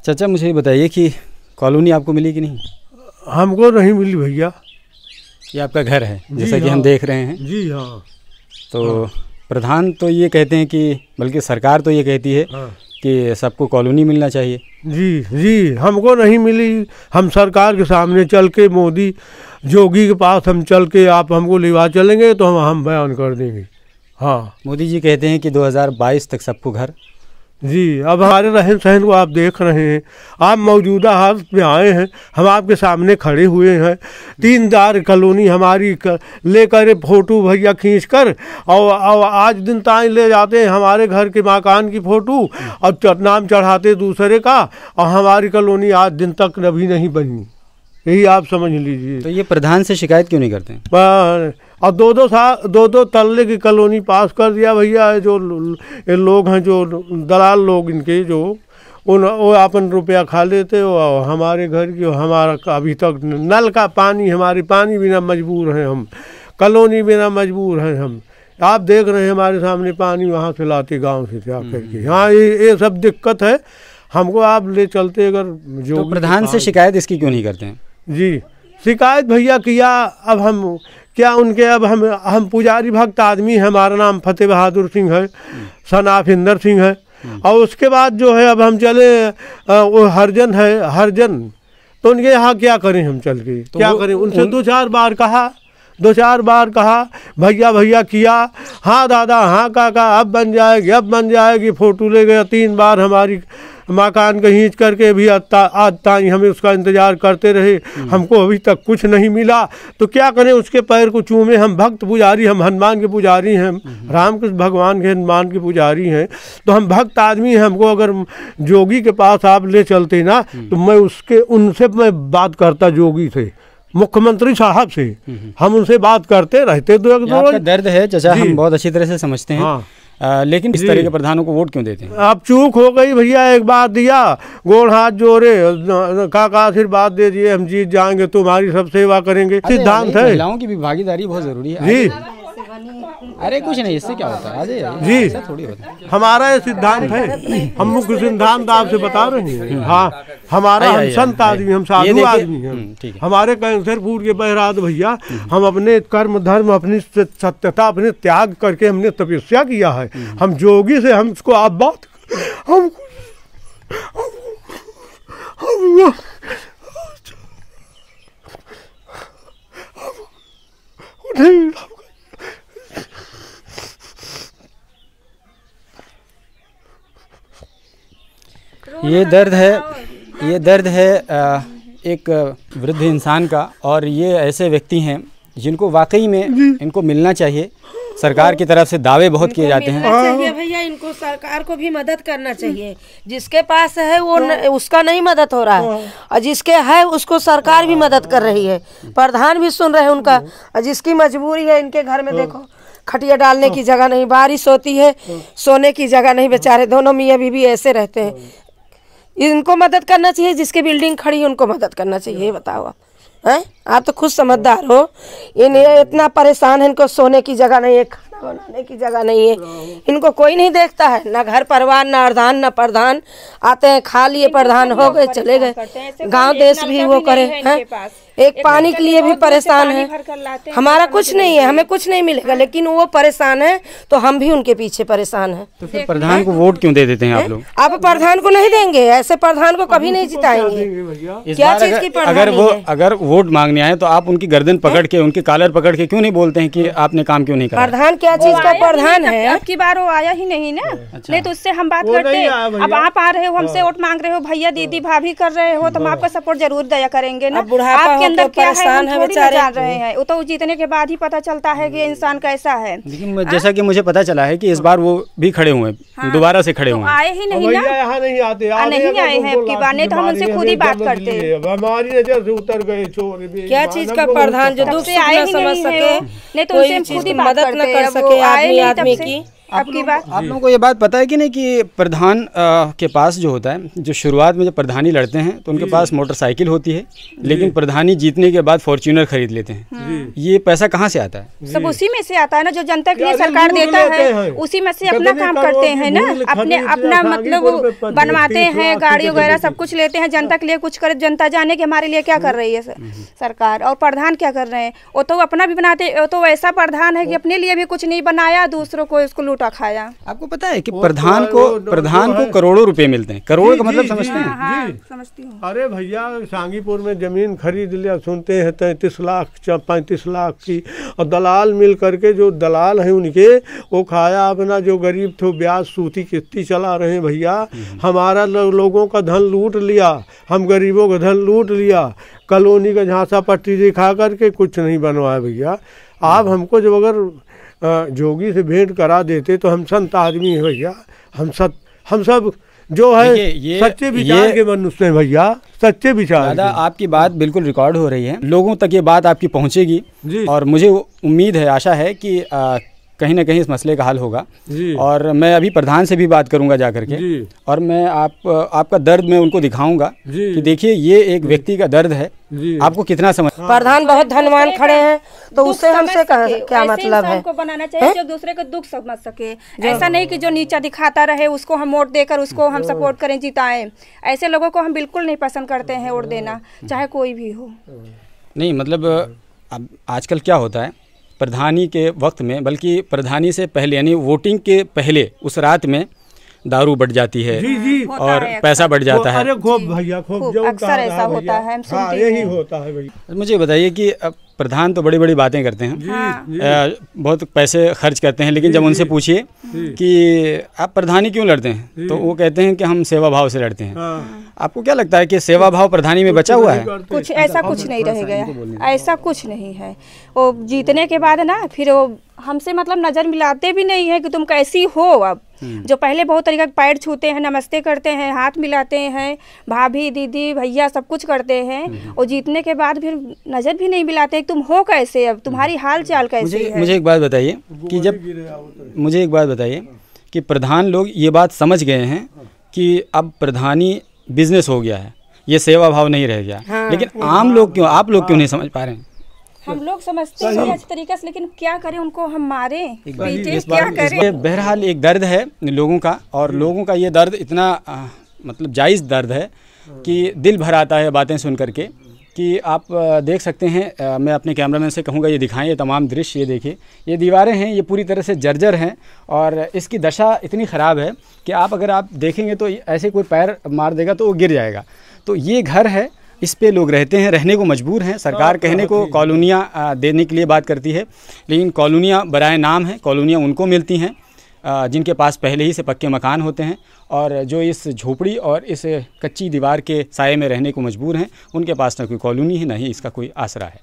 चाचा मुझे ये बताइए कि कॉलोनी आपको मिली कि नहीं? हमको नहीं मिली भैया। ये आपका घर है जैसा कि हम देख रहे हैं। जी हाँ। तो प्रधान तो ये कहते हैं कि, बल्कि सरकार तो ये कहती है कि सबको कॉलोनी मिलना चाहिए। जी हमको नहीं मिली। हम सरकार के सामने चल के, मोदी जोगी के पास हम चल के, आप हमको लिवा चलेंगे तो हम बयान कर देंगे। हाँ, मोदी जी कहते हैं कि 2022 तक सबको घर। जी, अब हमारे रहन सहन को आप देख रहे हैं। आप मौजूदा हालत में आए हैं, हम आपके सामने खड़े हुए हैं। 3 दार कॉलोनी हमारी लेकर फ़ोटो भैया खींच कर और आज दिन ताई ले जाते हैं हमारे घर के मकान की फ़ोटो और नाम चढ़ाते दूसरे का, और हमारी कॉलोनी आज दिन तक अभी नहीं बनी। यही आप समझ लीजिए। तो ये प्रधान से शिकायत क्यों नहीं करते? और दो तल्ले की कॉलोनी पास कर दिया भैया। जो लोग हैं, जो दलाल लोग इनके, जो वो अपन रुपया खा लेते और हमारे घर की, हमारा अभी तक नल का पानी, हमारे पानी बिना मजबूर हैं हम, कॉलोनी बिना मजबूर हैं हम। आप देख रहे हैं हमारे सामने पानी वहाँ से लाते गाँव से जा करके। हाँ, ये सब दिक्कत है हमको। आप ले चलते अगर जो। तो प्रधान से शिकायत इसकी क्यों नहीं करते हैं? जी, शिकायत भैया किया। अब हम क्या उनके, अब हम पुजारी भक्त आदमी है। हमारा नाम फतेह बहादुर सिंह है, सन ऑफ इंदर सिंह है। और उसके बाद जो है, अब हम चले वो हरजन है, हरजन, तो उनके यहाँ क्या करें हम चल के, तो क्या करें? उनसे 2-4 बार कहा भैया किया। हाँ दादा, हाँ काका, अब बन जाएगी। फ़ोटो ले गया 3 बार हमारी मकान का खींच करके भी आज ताई हमें उसका इंतज़ार करते रहे। हमको अभी तक कुछ नहीं मिला। तो क्या करें, उसके पैर को चूमे। हम भक्त पुजारी, हम हनुमान के पुजारी हैं, रामकृष्ण भगवान के हनुमान के पुजारी हैं। तो हम भक्त आदमी हैं। हमको अगर जोगी के पास आप ले चलते ना, तो मैं उनसे मैं बात करता, जोगी से, मुख्यमंत्री साहब से हम उनसे बात करते रहते। आपका दर्द है चाचा, हम बहुत अच्छी तरह से समझते हैं। हाँ। लेकिन इस तरह के प्रधानों को वोट क्यों देते हैं? आप चूक हो गई भैया, एक बार दिया, गोड़ हाथ जोड़े, काका आशीर्वाद दे दिए, हम जीत जाएंगे, तुम्हारी सब सेवा करेंगे। सिद्धांत है। महिलाओं की भी भागीदारी बहुत जरूरी है। जी, अरे कुछ नहीं, इससे क्या होता है जी, थोड़ी होता है। हमारा ये सिद्धांत है। हम मुख्य सिद्धांत आपसे बता रहे हैं। हाँ, हमारा, हम संत आदमी, हम साधु आदमी हैं। हमारे कैंसर फूट के बहरात भैया, हम अपने कर्म धर्म, अपनी सत्यता, अपने त्याग करके हमने तपस्या किया है। हम जोगी से हमको आप बात हम ये दर्द है एक वृद्ध इंसान का। और ये ऐसे व्यक्ति हैं जिनको वाकई में इनको मिलना चाहिए। सरकार की तरफ से दावे बहुत किए जाते हैं। चाहिए भैया, इनको सरकार को भी मदद करना चाहिए। जिसके पास है वो उसका नहीं मदद हो रहा है, और जिसके है उसको सरकार भी मदद कर रही है। प्रधान भी सुन रहे हैं उनका। और जिसकी मजबूरी है, इनके घर में देखो खटिया डालने की जगह नहीं, बारिश होती है सोने की जगह नहीं, बेचारे दोनों मियाँ बीवी ऐसे रहते हैं। इनको मदद करना चाहिए। जिसकी बिल्डिंग खड़ी है उनको मदद करना चाहिए। बताओ आप, हैं? आप तो खुद समझदार हो। इन्हें इतना परेशान है, इनको सोने की जगह नहीं है, खाना बनाने की जगह नहीं है, इनको कोई नहीं देखता है। ना घर परिवार, ना अर्धान, ना प्रधान। आते हैं, खा लिए, प्रधान हो गए, चले गए। गांव देश भी वो करे हैं। एक पानी के लिए भी परेशान है। हमारा कुछ नहीं है, हमें कुछ नहीं मिलेगा, लेकिन वो परेशान है तो हम भी उनके पीछे परेशान हैं। तो फिर प्रधान को वोट क्यों दे देते हैं आप लोग? आप प्रधान को नहीं देंगे, ऐसे प्रधान को कभी नहीं जिताएंगे। क्या चीज की अगर वोट मांगने आए तो आप उनकी गर्दन पकड़ के, उनके कॉलर पकड़ के क्यों नहीं बोलते हैं कि आपने काम क्यों नहीं करा? प्रधान क्या चीज का प्रधान है? अब की बार वो आया ही नहीं ना। नहीं तो उससे हम बात करते। अब आप आ रहे हो, हमसे वोट मांग रहे हो, भैया दीदी भाभी कर रहे हो, तो हम आपका सपोर्ट जरूर दिया करेंगे ना। आपके अंदर क्या है बेचारे जान रहे हैं। वो तो जीतने के बाद ही पता चलता है कि इंसान कैसा है। लेकिन जैसा कि मुझे पता चला है कि इस बार वो भी खड़े हुए हैं, दोबारा से खड़े हुए हैं। आए ही नहीं ना, यहाँ नहीं आते, नहीं आए हैं अब की बार। नहीं तो हम उनसे खुद ही बात करते। हमारी नजर से उतर गए चोर। क्या चीज का प्रधान जो दुख से आए समझ सके, नहीं तो उनसे खुद ही मदद न कर सके आदमी की। आपकी बात। आप लोगों को ये बात पता है कि नहीं कि प्रधान के पास जो होता है, जो शुरुआत में जब प्रधानी लड़ते हैं तो उनके पास मोटरसाइकिल होती है, लेकिन प्रधानी जीतने के बाद फॉर्च्यूनर खरीद लेते हैं। ये पैसा कहाँ से आता है? सब उसी में से आता है ना, जो जनता के लिए सरकार देता है उसी में से अपना काम करते हैं ना, अपना मतलब बनवाते हैं, गाड़ी वगैरह सब कुछ लेते हैं, जनता के लिए कुछ करे, जनता जाने के हमारे लिए क्या कर रही है सरकार। और प्रधान क्या कर रहे हैं, वो तो अपना भी बनाते, वो तो ऐसा प्रधान है कि अपने लिए भी कुछ नहीं बनाया, दूसरों को इसको लूटा खाया। आपको पता है कि प्रधान को करोड़ों रुपए मिलते हैं। करोड़ का मतलब समझते हैं? हाँ, समझती हूँ। अरे भैया सांगीपुर में जमीन खरीद लिया, सुनते हैं 33 लाख 35 लाख की, और दलाल मिल करके, जो दलाल है उनके, वो खाया अपना, जो गरीब थे ब्याज सूती किस्ती चला रहे हैं भैया। हमारा लोगों का धन लूट लिया, हम गरीबों का धन लूट लिया, कॉलोनी का झांसा पट्टी दिखा करके कुछ नहीं बनवाया भैया। आप हमको जब अगर जोगी से भेंट करा देते तो हम संत आदमी हैं भैया, हम सब जो है सच्चे विचार के मनुष्य हैं भैया, सच्चे विचार। दादा आपकी बात बिल्कुल रिकॉर्ड हो रही है, लोगों तक ये बात आपकी पहुंचेगी और मुझे उम्मीद है, आशा है कि कहीं ना कहीं इस मसले का हल होगा। और मैं अभी प्रधान से भी बात करूंगा जाकर के, और मैं आपका दर्द मैं उनको दिखाऊंगा कि देखिए ये एक व्यक्ति का दर्द है, आपको कितना समझ। प्रधान बहुत धनवान खड़े हैं तो उससे हमसे क्या मतलब है? को बनाना चाहिए जो दूसरे को दुख समझ सके, ऐसा नहीं कि जो नीचा दिखाता रहे उसको हम वोट देकर उसको हम सपोर्ट करें, जिताएं। ऐसे लोगों को हम बिल्कुल नहीं पसंद करते हैं वोट देना, चाहे कोई भी हो। नहीं मतलब अब आजकल क्या होता है, प्रधानी के वक्त में, बल्कि प्रधानी से पहले यानी वोटिंग के पहले उस रात में दारू बढ़ जाती है और पैसा बढ़ जाता है। अरे खूब भैया, खूब अक्सर ऐसा होता है, हम सुनते हैं। यही होता है भैया। मुझे बताइए कि प्रधान तो बड़ी बड़ी बातें करते हैं, बहुत पैसे खर्च करते हैं, लेकिन जब उनसे पूछिए कि आप प्रधानी क्यों लड़ते हैं तो वो कहते हैं कि हम सेवा भाव से लड़ते हैं। आपको क्या लगता है कि सेवा भाव प्रधानी में बचा हुआ है? कुछ ऐसा कुछ नहीं रह गया, ऐसा कुछ नहीं है। वो जीतने के बाद ना फिर वो हमसे मतलब नज़र मिलाते भी नहीं है कि तुम कैसी हो। अब जो पहले बहुत तरीका के पैर छूते हैं, नमस्ते करते हैं, हाथ मिलाते हैं, भाभी दीदी भैया सब कुछ करते हैं, और जीतने के बाद फिर नज़र भी नहीं मिलाते तुम हो कैसे, अब तुम्हारी हाल चाल कैसे है। मुझे एक बात बताइए कि प्रधान लोग ये बात समझ गए हैं कि अब प्रधानी बिजनेस हो गया है, ये सेवा भाव नहीं रह गया, लेकिन आम लोग क्यों, आप लोग क्यों नहीं समझ पा रहे हैं? हम लोग समझते हैं अच्छे तरीके से, लेकिन क्या करें, उनको हम मारे क्या करें। बहरहाल एक दर्द है लोगों का, और लोगों का ये दर्द इतना मतलब जायज़ दर्द है कि दिल भर आता है बातें सुन करके। कि आप देख सकते हैं, मैं अपने कैमरामैन से कहूँगा ये दिखाएं, ये तमाम दृश्य, ये देखिए, ये दीवारें हैं, ये पूरी तरह से जर्जर हैं, और इसकी दशा इतनी ख़राब है कि अगर आप देखेंगे तो ऐसे कोई पैर मार देगा तो वो गिर जाएगा। तो ये घर है, इस पे लोग रहते हैं, रहने को मजबूर हैं। सरकार कहने को कॉलोनियाँ देने के लिए बात करती है, लेकिन कॉलोनियाँ बराए नाम हैं, कॉलोनियाँ उनको मिलती हैं जिनके पास पहले ही से पक्के मकान होते हैं, और जो इस झोपड़ी और इस कच्ची दीवार के साये में रहने को मजबूर हैं, उनके पास ना कोई कॉलोनी है, ना ही इसका कोई आसरा है।